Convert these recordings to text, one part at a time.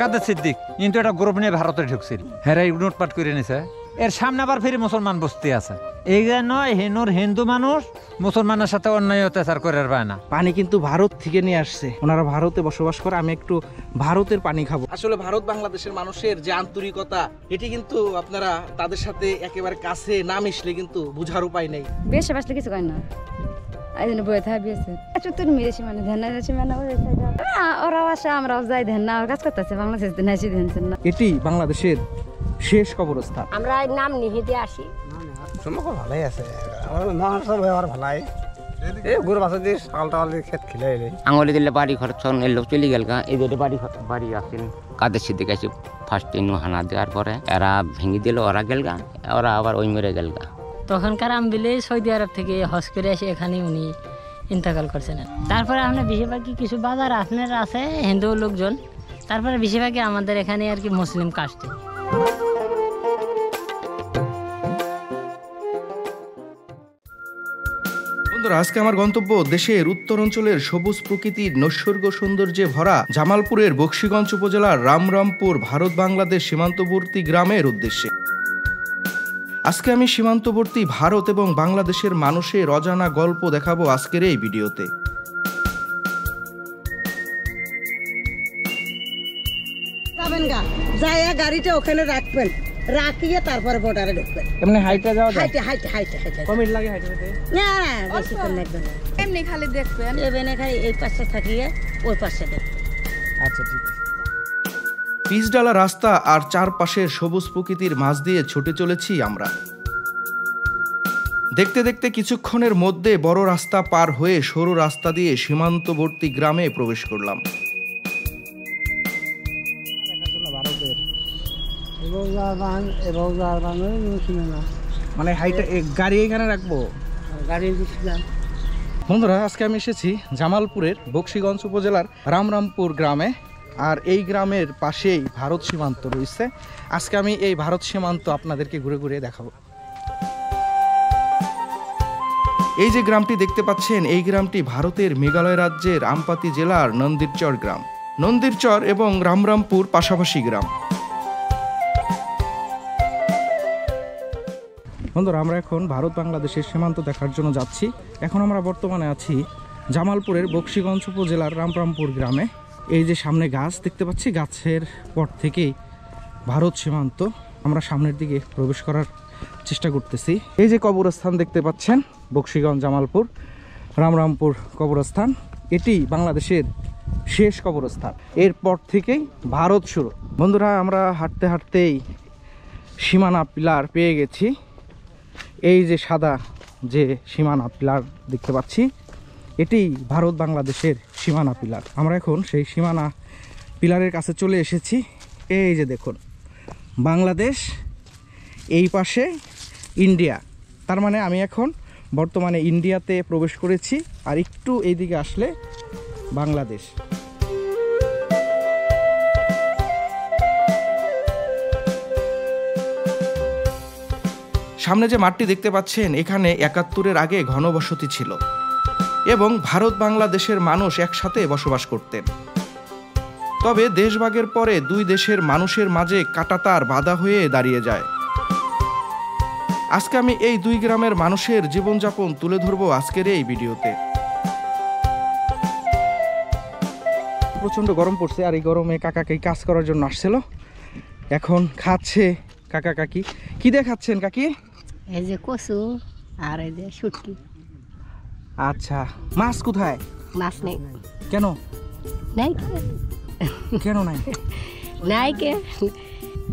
কাদের সিদ্দিক কিন্তু একটা গ্রুপ নিয়ে ভারতে ঢুকছিল, হেরাই লুটপাট করে নিছে। এর সামনে আবার ফিরে মুসলমান বস্তি আছে। এই যে নয় হিন্দুর হিন্দু মানুষ মুসলমানের সাথে অন্যায় অত্যাচার করে পায় না। পানি কিন্তু ভারত থেকে নিয়ে আসছে, ওনারা ভারতে বসবাস করে। আমি একটু ভারতের পানি খাবো। আসলে ভারত বাংলাদেশের মানুষের যে আন্তরিকতা, এটি কিন্তু আপনারা তাদের সাথে একেবারে কাছে না মিশলে কিন্তু বুঝার উপায় নেই। বেশ বাসলে কিছু কয় না, এই জন্য বয়ে থাকবে চতুর মিরেছি মানে ধ্যান আছে মানে ওরাও আসে, আমরাও যাই ধ্যান না কাজ করতেছে বাংলাদেশ নাইছি ধ্যান না। এটি বাংলাদেশের শেষ কবরস্থান। আমরা নাম নিহিতে আসি। তোমাকে ভালোই আছে, আমার সব ব্যবহার ভালাই। এই গরু বাছা দিয়ে সকাল টাকাল খেত খিলে এলে আঙুলি দিলে বাড়ি ঘর ছন এলো চলে গেল গা। এদের বাড়ি আসেন কাদের সিদ্দিক আছে ফার্স্ট হানা দেওয়ার পরে এরা ভেঙে দিল, ওরা গেল গা, ওরা আবার ওই মেরে গেল গা। তখনকার আমবিলে সৌদি আরব থেকে হজ করে এসে এখানে উনি ইন্তেকাল করছেন। তারপরে আপনার বেশিরভাগই কিছু বাজার আপনার আছে হিন্দু লোকজন, তারপরে বেশিরভাগই আমাদের এখানে আর কি মুসলিম কাস্টে। বন্ধুরা, আজকে আমার গন্তব্য দেশের উত্তর অঞ্চলের সবুজ প্রকৃতির নৈসর্গ সৌন্দর্যে ভরা জামালপুরের বকশীগঞ্জ উপজেলার রামরামপুর ভারত বাংলাদেশ সীমান্তবর্তী গ্রামের উদ্দেশ্যে। আজকে আমি সীমান্তবর্তী ভারত এবং বাংলাদেশের মানুষের অজানা গল্প দেখাবো আজকের এই ভিডিওতে। গাড়িটা ওখানে রাখবেন, রাখিয়ে তারপরে বর্ডারে ঢুকবেন। এমনি হাইটে যাওয়া যায়? হাইটে কমিট লাগে হাইটে যেতে? না বেশিক্ষণ লাগবে না, এমনি খালি দেখবেন এখানে খালি এই পাশে থাকিয়ে ওই পাশে দেখবেন। আচ্ছা ঠিক আছে। পিচডালা রাস্তা আর চারপাশের সবুজ প্রকৃতির মাঝ দিয়ে ছুটে চলেছি আমরা। দেখতে দেখতে কিছুক্ষণের মধ্যে বড় রাস্তা পার হয়ে সরু রাস্তা দিয়ে সীমান্তবর্তী গ্রামে প্রবেশ করলাম। মানে হাইটে গাড়ি এখানে রাখবো, গাড়ি। বন্ধুরা, আজকে আমি এসেছি জামালপুরের বকশীগঞ্জ উপজেলার রামরামপুর গ্রামে। আর এই গ্রামের পাশেই ভারত সীমান্ত রয়েছে। আজকে আমি এই ভারত সীমান্ত আপনাদেরকে ঘুরে ঘুরে দেখাবো। এই যে গ্রামটি দেখতে পাচ্ছেন, এই গ্রামটি ভারতের মেঘালয় রাজ্যের আমপাতি জেলার নন্দিরচর গ্রাম। নন্দিরচর এবং রামরামপুর পাশাপাশি গ্রাম। বন্ধুরা, আমরা এখন ভারত বাংলাদেশের সীমান্ত দেখার জন্য যাচ্ছি। এখন আমরা বর্তমানে আছি জামালপুরের বকশীগঞ্জ উপজেলার রামরামপুর গ্রামে। এই যে সামনে গাছ দেখতে পাচ্ছি, গাছের পর থেকেই ভারত সীমান্ত। আমরা সামনের দিকে প্রবেশ করার চেষ্টা করতেছি। এই যে কবরস্থান দেখতে পাচ্ছেন, বকশীগঞ্জ জামালপুর রামরামপুর কবরস্থান, এটি বাংলাদেশের শেষ কবরস্থান। এরপর থেকেই ভারত শুরু। বন্ধুরা, আমরা হাঁটতে হাঁটতেই সীমানা পিলার পেয়ে গেছি। এই যে সাদা যে সীমানা পিলার দেখতে পাচ্ছি, এটি ভারত বাংলাদেশের সীমানা পিলার। আমরা এখন সেই সীমানা পিলারের কাছে চলে এসেছি। এই যে দেখুন, বাংলাদেশ, এই পাশে ইন্ডিয়া। তার মানে আমি এখন বর্তমানে ইন্ডিয়াতে প্রবেশ করেছি। আর একটু এইদিকে আসলে বাংলাদেশ। সামনে যে মাঠটি দেখতে পাচ্ছেন, এখানে ৭১-এর আগে ঘনবসতি ছিল এবং ভারত বাংলাদেশের মানুষ একসাথে বসবাস করতেন। তবে দেশভাগের পরে দুই দেশের মানুষের মাঝে কাঁটাতার বাধা হয়ে দাঁড়িয়ে যায়। আজকে আমি এই দুই গ্রামের মানুষের জীবনযাপন তুলে ধরবো আজকের এই ভিডিওতে। প্রচন্ড গরম পড়ছে, আর এই গরমে কাকা কাকি কাজ করার জন্য আসছিল। এখন খাচ্ছে কাকা কাকি। কি দিয়ে খাচ্ছেন কাকি? এই যে কচু আর এই যে শুটকি। আচ্ছা, মাছ কোথায়? মাছ নেই। কেন নাই? কেন নাই? নাই কে?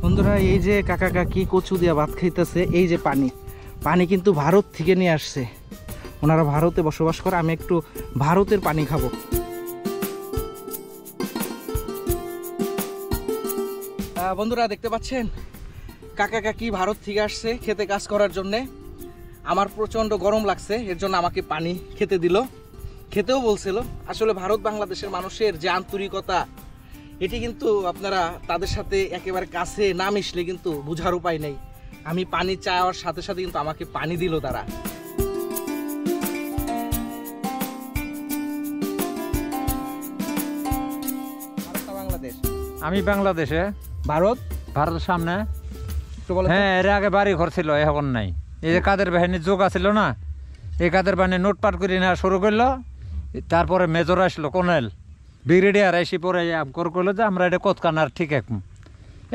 বন্ধুরা, এই যে কাকা কাকি কচু দিয়ে ভাত খাইতেছে। এই যে পানি, পানি কিন্তু ভারত থেকে নিয়ে আসছে। ওনারা ভারতে বসবাস করে। আমি একটু ভারতের পানি খাবো। বন্ধুরা, দেখতে পাচ্ছেন কাকা কাকি ভারত থেকে আসছে খেতে কাজ করার জন্যে। আমার প্রচণ্ড গরম লাগছে, এর জন্য আমাকে পানি খেতে দিল, খেতেও বলছিল। আসলে ভারত বাংলাদেশের মানুষের যে আন্তরিকতা, এটি কিন্তু আপনারা তাদের সাথে একেবারে কাছে না মিশলে কিন্তু বোঝার উপায় নেই। আমি পানি চাওয়ার সাথে সাথে কিন্তু আমাকে পানি দিল তারা। বাংলাদেশ, আমি বাংলাদেশে। ভারত, ভারতের সামনে। একটু বলো তো। হ্যাঁ, এর আগে বাড়ি ঘর ছিল, এখন নাই। এই যে কাদের বাহিনীর যোগ আছিল না, এই কাদের বাহিনী নোটপাট করে নেওয়া শুরু করলো। তারপরে মেজর আসলো, কর্নেল, ব্রিগেডিয়ার এসে পরে করলো যে আমরা এটা কতখানার ঠিক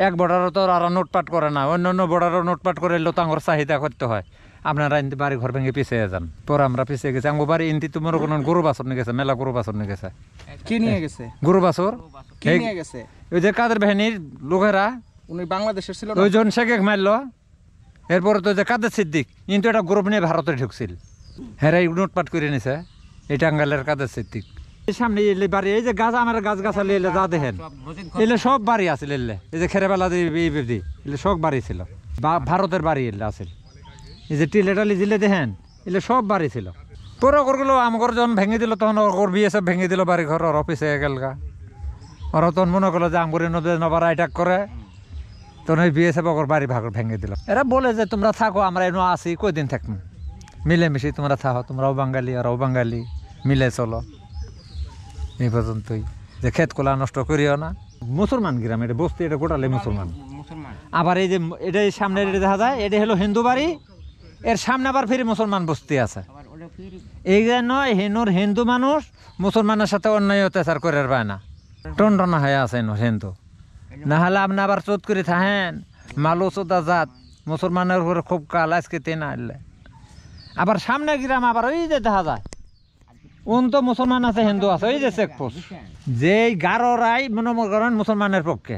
এক বর্ডারও তো আর নোটপাট করে না, অন্য অন্য বর্ডারও নোটপাট করে এলো তো আমার চাহিদা করতে হয়। আপনারা ইন্দি বাড়ি ঘর ভেঙে পিছিয়ে যান। পরে আমরা পিছিয়ে গেছি। আমার বাড়ি ইন্দি তোমার কোনো গরু বাছর নিয়ে গেছে, মেলা গরু বাছর নিয়ে গেছে। কে নিয়ে গেছে গরু বাছর? কে নিয়ে গেছে? ওই যে কাদের বাহিনীর লোকেরা, উনি বাংলাদেশের ছিল না? ওইজন শেখ মারলো। এরপরে তো যে কাদের সিদ্দিক, কিন্তু একটা গ্রুপ নিয়ে ভারতে ঢুকছিল, হেরাই নোটপাট করে নিছে। এই টাঙ্গাইলের কাদের সিদ্দিক। সামনে এলে বাড়ি, এই যে গাছ, আমার গাছ গাছালি এলে যা দেখেন, এলে সব বাড়ি আছিল। এলে এই যে খেরেবেলা এলে সব বাড়ি ছিল, ভারতের বাড়ি এলে আছিল। এই যে টিলেটালি জিলে দেখেন, এলে সব বাড়ি ছিল। পরে করগুলো আমার যখন ভেঙে দিল, তখন ওর বিএসএফ ভেঙে দিল বাড়ি ঘর, ওর অফিসে গেলগা। ওরা তখন মনে করলো যে আমগরি নদী নবার অ্যাটাক করে, তখন ওই বিএসএফ ওর বাড়ি ভাগ ভেঙে দিল। এরা বলে যে তোমরা থাকো, আমরা এনে আসি, কয়দিন থাকবো, মিলেমিশে তোমরা থাকো, তোমরাও বাঙালি ওরাও বাঙালি, মিলে চলো। এই পর্যন্তই। যে ক্ষেত কোলা নষ্ট করিও না। মুসলমান গ্রাম, এটা বস্তি, এটা গোটালে মুসলমান। আবার এই যে এটা সামনে দেখা যায়, এটা হলো হিন্দু বাড়ি, এর সামনে আবার ফিরে মুসলমান বস্তি আছে। এই নয় হেনুর হিন্দু মানুষ মুসলমানের সাথে অন্যায় অত্যাচার করে পায় না, টনটনা হয়ে আছে হিন্দু। না হলে আপনি আবার চোদ করে থাকেন, মালু চোদা জাত মুসলমানের উপরে খুব কাল আজকে তেনা আনলে। আবার সামনে গ্রাম আবার ওই যে দেখা যায়, তো মুসলমান আছে, হিন্দু আছে। ওই যে চেকপোস্ট, যে গারোরাই মনে করেন মুসলমানের পক্ষে,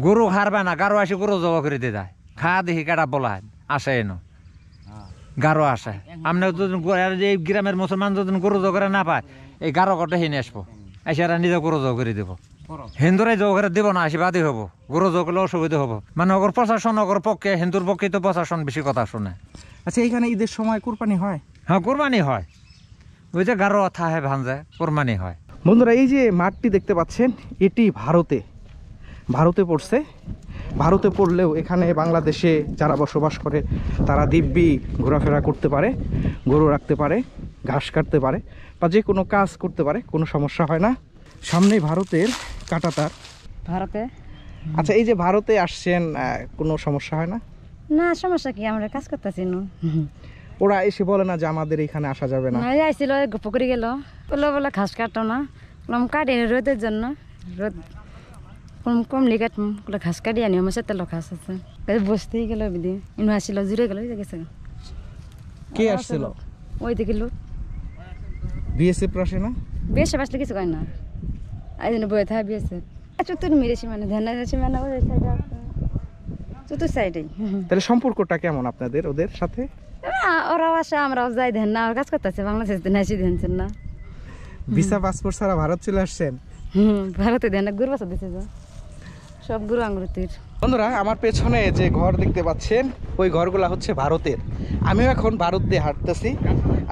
গরু হারবে না, গারো আসে গরু জবা করে দিয়ে যায়, খা দেখি কাটা বলায় আসে এনো গারো আসে। আপনার যদি এই গ্রামের মুসলমান যদি গরু জব করে না পায়, এই গারো কটা হিনে আসবো, এসে এরা নিজে গরু জব করে দেবো। হিন্দুরাই জব করে দিব না, আসি বাদী হবো, গরু জব করলে অসুবিধা হবো। মানে ওর প্রশাসন, ওর পক্ষে, হিন্দুর পক্ষে তো প্রশাসন বেশি কথা শুনে। আচ্ছা, এইখানে ঈদের সময় কুরবানি হয়? হ্যাঁ, কুরবানি হয়। ওই যে গারো থাহে ভাঞ্জে কুরবানি হয়। বন্ধুরা, এই যে মাঠটি দেখতে পাচ্ছেন, এটি ভারতে পড়ছে। ভারতে পড়লেও এখানে বাংলাদেশে যারা বসবাস করে তারা দিব্যি ঘোরাফেরা করতে পারে, গরু রাখতে পারে, ঘাস কাটতে পারে, বা যে কোনো কাজ করতে পারে, কোনো সমস্যা হয় না। সামনেই ভারতের কাঁটাতার। ভারতে? আচ্ছা, এই যে ভারতে আসছেন, কোনো সমস্যা হয় না? না, সমস্যা কি, আমরা কাজ করতেছি না। ওরা এসে বলে না যে আমাদের এখানে আসা যাবে না? আইছিল, গপ করে গেল, বলে ঘাস কাটো না, কাটি রোদের জন্য, রোদ কমলি কাটম, ঘাস কাটি আনি, আমার সাথে ঘাস আছে, বসতেই গেল, ইনু আসছিল, জুড়ে গেল, গেছে। কে আসছিল? ওই দেখি লোক। বিএসএফ আসে না? বিএসএফ আসলে কিছু কয় না, এই জন্য বয়ে থাকে বিএসএফ। চতুর মেরেছি, মানে ধ্যান আছে, মানে ওই সাইডে আছে, চতুর সাইডেই। তাহলে সম্পর্কটা কেমন আপনাদের ওদের সাথে? ওরাও আসে, আমরাও যাই, ধ্যান না, কাজ করতেছে, বাংলাদেশ নাইছি ধ্যানছেন না। ভিসা পাসপোর্ট ছাড়া ভারত চলে আসছেন? ভারতে ধ্যান গুরু বাসা দিচ্ছে, যা সব গুরু আঙ্গুরতির। বন্ধুরা, আমার পেছনে যে ঘর দেখতে পাচ্ছেন, ওই ঘরগুলা হচ্ছে ভারতের। আমিও এখন ভারত দিয়ে হাঁটতেছি।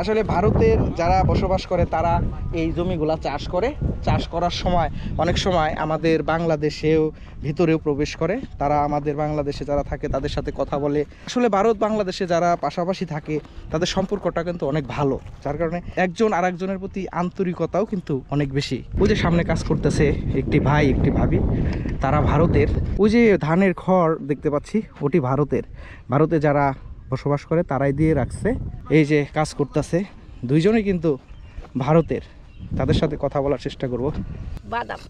আসলে ভারতের যারা বসবাস করে তারা এই জমিগুলা চাষ করে। চাষ করার সময় অনেক সময় আমাদের বাংলাদেশেও ভিতরেও প্রবেশ করে। তারা আমাদের বাংলাদেশে যারা থাকে তাদের সাথে কথা বলে। আসলে ভারত বাংলাদেশে যারা পাশাপাশি থাকে তাদের সম্পর্কটা কিন্তু অনেক ভালো, যার কারণে একজন আর একজনের প্রতি আন্তরিকতাও কিন্তু অনেক বেশি। ওই যে সামনে কাজ করতেছে একটি ভাই, একটি ভাবি, তারা ভারতের। ওই যে ধানের খড় দেখতে পাচ্ছি, ওটি ভারতের। ভারতে যারা বসবাস করে তারাই দিয়ে রাখছে। এই যে কাজ করতেছে, দুইজনই কিন্তু ভারতের। তাদের সাথে কথা বলার চেষ্টা করব। বাদাম,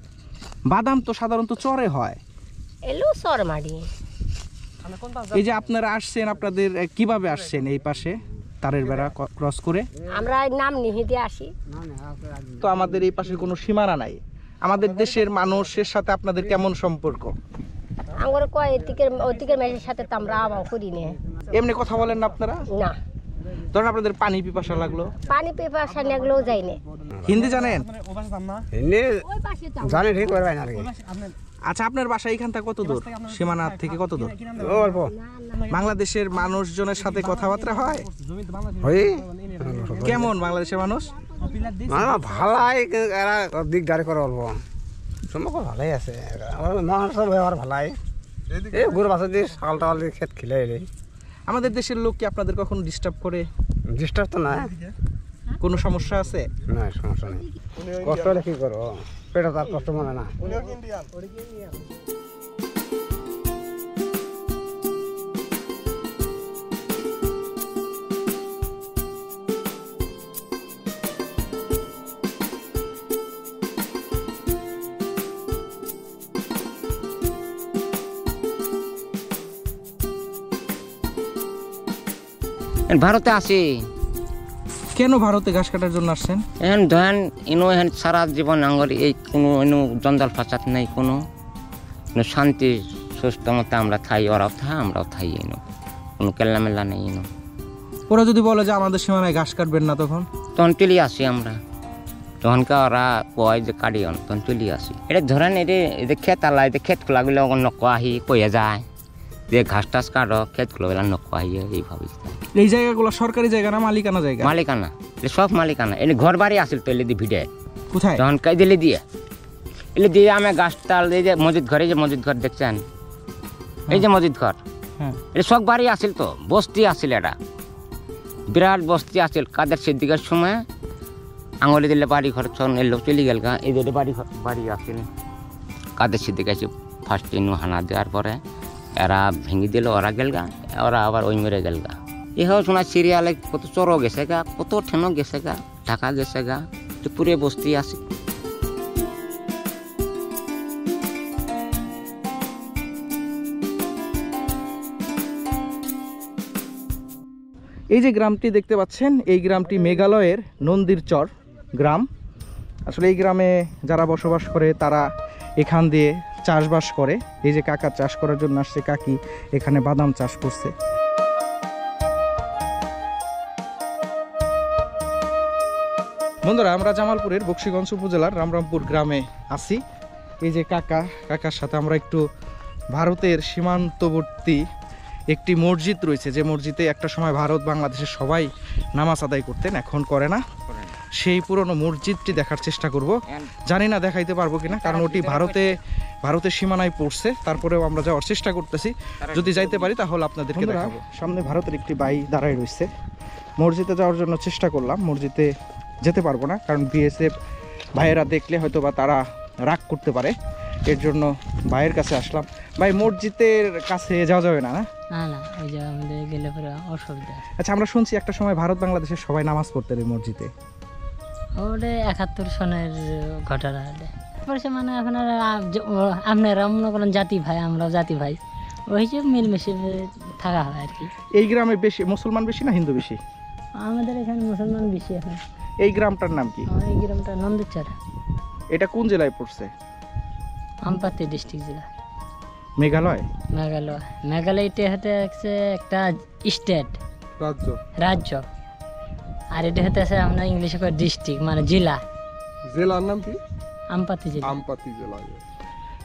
বাদাম তো সাধারণত চরে হয়, এলো চর মাটি। এই যে আপনারা আসছেন, আপনাদের কিভাবে আসছেন এই পাশে তারের বেড়া ক্রস করে? আমরা নাম নিহিতে আসি। তো আমাদের এই পাশে কোনো সীমানা নাই। আমাদের দেশের মানুষের সাথে আপনাদের কেমন সম্পর্ক? আমার কয় অতিকের মেয়ের সাথে তো আমরা আবাও করি না। এমনি কথা বলেন না আপনারা? না। ধরেন আপনাদের পানি পিপাসা লাগলো, পানি পিপাসা লাগলেও যাই না। হিন্দি জানেন? হিন্দি জানি, ঠিক করবেন আর কি। আচ্ছা, আপনার বাসা এখান থেকে কত দূর, সীমানা থেকে কত দূর? অল্প বাংলাদেশের মানুষজনের সাথে কথাবার্তা হয় হই কেমন? বাংলাদেশের মানুষ ভালাই, এরা দিকদারি করে অল্প তোমাকে ভালাই আছে, মানুষের ব্যবহার ভালাই। এই গরু বাছুর দিয়ে সকাল টাকাল দিয়ে খেত খিলে এলে আমাদের দেশের লোক কি আপনাদের কখনো ডিস্টার্ব করে? ডিস্টার্ব তো না, কোনো সমস্যা আছে? না সমস্যা নেই। কষ্ট হলে কি করো, পেটে তার কষ্ট মনে না। ভারতে আসি কেন ভারতে ঘাস কাটার জন্য আসছেন? এখন ধরেন এখন সারা জীবন আঙ্গর এই কোনো জঞ্জাল ফাঁসাত নেই, কোনো শান্তি সুস্থ মতো আমরা থাই, ওরাও থাই আমরাও থাই, কোনো কেল্লা মেল্লা নেই। ওরা যদি বলে যে আমাদের সীমানায় ঘাস কাটবেন না, তখন তখন চলে আসি আমরা, তখনকার ওরা কয় যে কাটি তখন চলে আসি। এটা ধরেন এদের ক্ষেত আল্লাহ, এদের ক্ষেত খোলাগুলো নক আহি কয়ে যায় যে ঘাস টাস কাটো, ক্ষেত খোলাগুলো নক আহি, এইভাবে। এই জায়গাগুলো সরকারি জায়গা না মালিকানা জায়গা? মালিকানা, সব মালিকানা। এনে ঘর বাড়ি আসিল তো এলে দিয়ে ভিড়ে কোথায়? তখন কাই দিলে দিয়ে এলে দিয়ে আমি গাছ টাল, এই যে মসজিদ ঘর, এই যে মসজিদ ঘর দেখছেন, এই যে মসজিদ ঘর, এটা সব বাড়ি আসিল তো, বস্তি আসিল, এটা বিরাট বস্তি আসিল। কাদের সিদ্দিকের সময় আঙুলি দিলে বাড়ি ঘর তখন এলো চলে গেল গা, এই যে বাড়ি আসিল। কাদের সিদ্দিক আছে ফার্স্ট হানা দেওয়ার পরে এরা ভেঙে দিল, ওরা গেল গা, ওরা আবার ওই মেরে গেল গা। এও শোনা সিরিয়ালে কত চোরও গেছে গা, কত ঠেনও গেছে গা, ঢাকা গেছে গা, পুরে বস্তি আছে। এই যে গ্রামটি দেখতে পাচ্ছেন, এই গ্রামটি মেঘালয়ের নন্দীরচর গ্রাম। আসলে এই গ্রামে যারা বসবাস করে তারা এখান দিয়ে চাষবাস করে। এই যে কাকা চাষ করার জন্য আসছে, কাকি এখানে বাদাম চাষ করছে। বন্ধুরা, আমরা জামালপুরের বকশীগঞ্জ উপজেলার রামরামপুর গ্রামে আছি। এই যে কাকার সাথে আমরা একটু ভারতের সীমান্তবর্তী একটি মসজিদ রয়েছে, যে মসজিদে একটা সময় ভারত বাংলাদেশের সবাই নামাজ আদায় করতেন, এখন করে না, সেই পুরনো মসজিদটি দেখার চেষ্টা করব। জানি না দেখাইতে পারবো কিনা, কারণ ওটি ভারতের সীমানায় পড়ছে। তারপরেও আমরা যাওয়ার চেষ্টা করতেছি, যদি যাইতে পারি তাহলে আপনাদেরকে দেখাবো। সামনে ভারতের একটি বাই দাঁড়ায় রয়েছে, মসজিদে যাওয়ার জন্য চেষ্টা করলাম, মসজিদে যেতে পারবো না, কারণ বিএসএফ ভাইয়েরা দেখলে হয়তো বা তারা রাগ করতে পারে, এর জন্য ভাইয়ের কাছে আসলাম। ভাই, মসজিদের কাছে যাওয়া যাবে না? না না, ওই জায়গা আমাদের গেলে পরে অসুবিধা। আচ্ছা, আমরা শুনছি একটা সময় ভারত বাংলাদেশের সবাই নামাজ পড়তেন এই মসজিদে। ওটা 71 সনের ঘটনা। মানে আপনারা মনে করেন জাতি ভাই, আমরাও জাতি ভাই, ওই যে মিলমিশে থাকা হয় আর কি। এই গ্রামে বেশি মুসলমান বেশি না হিন্দু বেশি? আমাদের এখানে মুসলমান বেশি এখন। এই গ্রামটার নাম কি? এই গ্রামটা নন্দীরচর। এটা কোন জেলায় পড়ছে? আমপাতি ডিস্ট্রিক্ট জেলা, মেঘালয়। মেঘালয়টা হতে আছে একটা স্টেট, রাজ্য। আর এটা হতে আছে আমরা ইংলিশে কই ডিস্ট্রিক্ট, মানে জেলা। জেলার নাম কি? আমপাতি জেলা।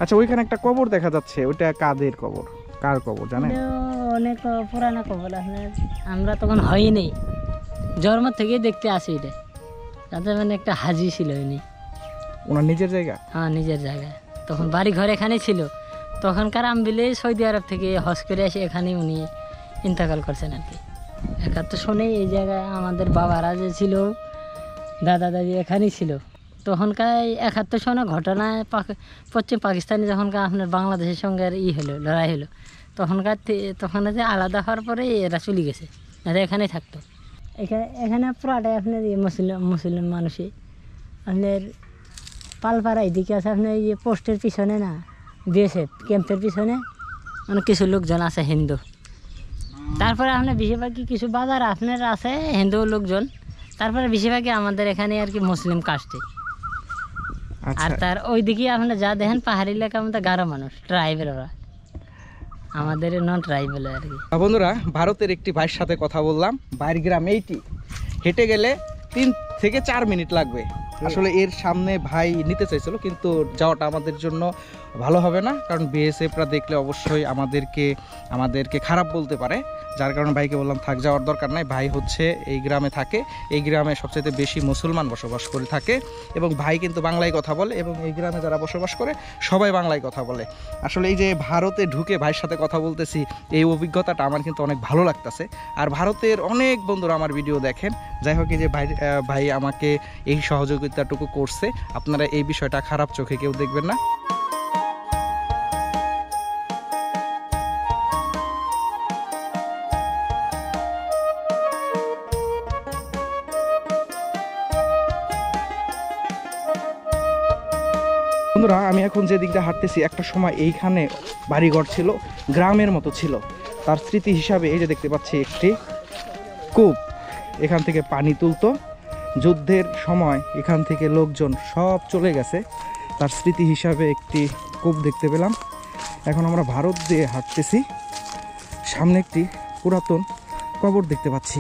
আচ্ছা, ওইখানে একটা কবর দেখা যাচ্ছে, ওইটা কাদের কবর, কার কবর জানেন? অনেক পুরানা কবর, আমরা তখন হয়নি, জন্ম থেকে দেখতে আসি। এটা তাদের মানে একটা হাজি ছিল, উনি ওনার নিজের জায়গা? হ্যাঁ, নিজের জায়গায়। তখন বাড়ি ঘর এখানে ছিল। তখনকার আমবিলে সৌদি আরব থেকে হজ করে এসে এখানে উনি ইন্তেকাল করছেন আর কি। 71 সনে এই জায়গায় আমাদের বাবারা যে ছিল, দাদা দাদি এখানেই ছিল। তখনকার 71 সনের ঘটনায় পশ্চিম পাকিস্তানে যখনকার আপনার বাংলাদেশের সঙ্গে হলো, লড়াই হলো, তখন আলাদা হওয়ার পরে এরা চলে গেছে, এরা এখানেই থাকতো। এখানে পুরাটাই আপনার মুসলিম মানুষই। আপনার পালপাড়া এদিকে আছে, আপনার এই পোস্টের পিছনে না, বিএসএফ ক্যাম্পের পিছনে অনেক কিছু লোকজন আছে হিন্দু। তারপরে আপনার বেশিরভাগই কিছু বাজার আপনার আছে হিন্দু লোকজন, তারপরে বেশিরভাগই আমাদের এখানে আর কি মুসলিম কাস্টে। আর তার ওইদিকে আপনার যা দেখেন পাহাড়ি এলাকা, আমাদের গারো মানুষ, ট্রাইবেল, ওরা আমাদের নন ট্রাইবেল আর কি। বন্ধুরা, ভারতের একটি ভাইয়ের সাথে কথা বললাম। বাইর গ্রাম এইটি, হেঁটে গেলে 3 থেকে 4 মিনিট লাগবে। আসলে এর সামনে ভাই নিতে চাইছিল, কিন্তু যাওয়াটা আমাদের জন্য ভালো হবে না, কারণ বিএসএফরা দেখলে অবশ্যই আমাদেরকে খারাপ বলতে পারে। যার কারণে ভাইকে বললাম থাক, যাওয়ার দরকার নাই। ভাই হচ্ছে এই গ্রামে থাকে, এই গ্রামে সবচেয়ে বেশি মুসলমান বসবাস করে থাকে এবং ভাই কিন্তু বাংলায় কথা বলে এবং এই গ্রামে যারা বসবাস করে সবাই বাংলায় কথা বলে। আসলে এই যে ভারতে ঢুকে ভাইয়ের সাথে কথা বলতেছি, এই অভিজ্ঞতাটা আমার কিন্তু অনেক ভালো লাগতেছে। আর ভারতের অনেক বন্ধুরা আমার ভিডিও দেখেন। যাই হোক, এই যে ভাই আমাকে এই সহযোগিতাটুকু করছে, আপনারা এই বিষয়টা খারাপ চোখে কেউ দেখবেন না। বন্ধুরা, আমি এখন যে দিকটা হাঁটতেছি, একটা সময় এইখানে বাড়িঘর ছিল, গ্রামের মতো ছিল। তার স্মৃতি হিসাবে এই যে দেখতে পাচ্ছি একটি কূপ, এখান থেকে পানি তুলতো। যুদ্ধের সময় এখান থেকে লোকজন সব চলে গেছে, তার স্মৃতি হিসাবে একটি কূপ দেখতে পেলাম। এখন আমরা ভারত দিয়ে হাঁটতেছি, সামনে একটি পুরাতন কবর দেখতে পাচ্ছি।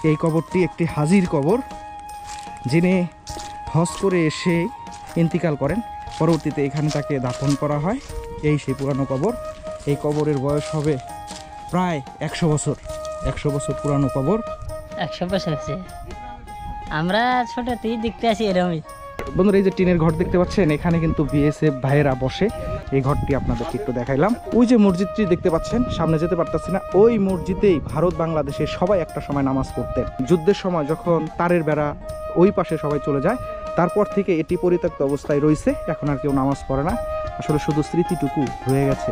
এই কবরটি একটি হাজির কবর, যিনি হজ করে এসে ইন্তিকাল করেন, পরবর্তীতে এখানে তাকে দাফন করা হয়। এই সেই পুরানো কবর। এই কবরের বয়স হবে প্রায় 100 বছর। 100 বছর পুরানো কবর। 100 বছর হচ্ছে, আমরা ছোটতেই দেখতে আসি এরকমই। বন্ধুরা, এই যে টিনের ঘর দেখতে পাচ্ছেন, এখানে কিন্তু বিএসএফ ভাইয়েরা বসে। এই ঘরটি আপনাদেরকে একটু দেখাইলাম। ওই যে মসজিদটি দেখতে পাচ্ছেন, সামনে যেতে পারতেছি না, ওই মসজিদেই ভারত বাংলাদেশের সবাই একটা সময় নামাজ পড়তেন। যুদ্ধের সময় যখন তারের বেড়া ওই পাশে সবাই চলে যায়, তারপর থেকে এটি পরিত্যক্ত অবস্থায় রয়েছে। এখন আর কেউ নামাজ পড়ে না, আসলে শুধু স্মৃতিটুকু রয়ে গেছে।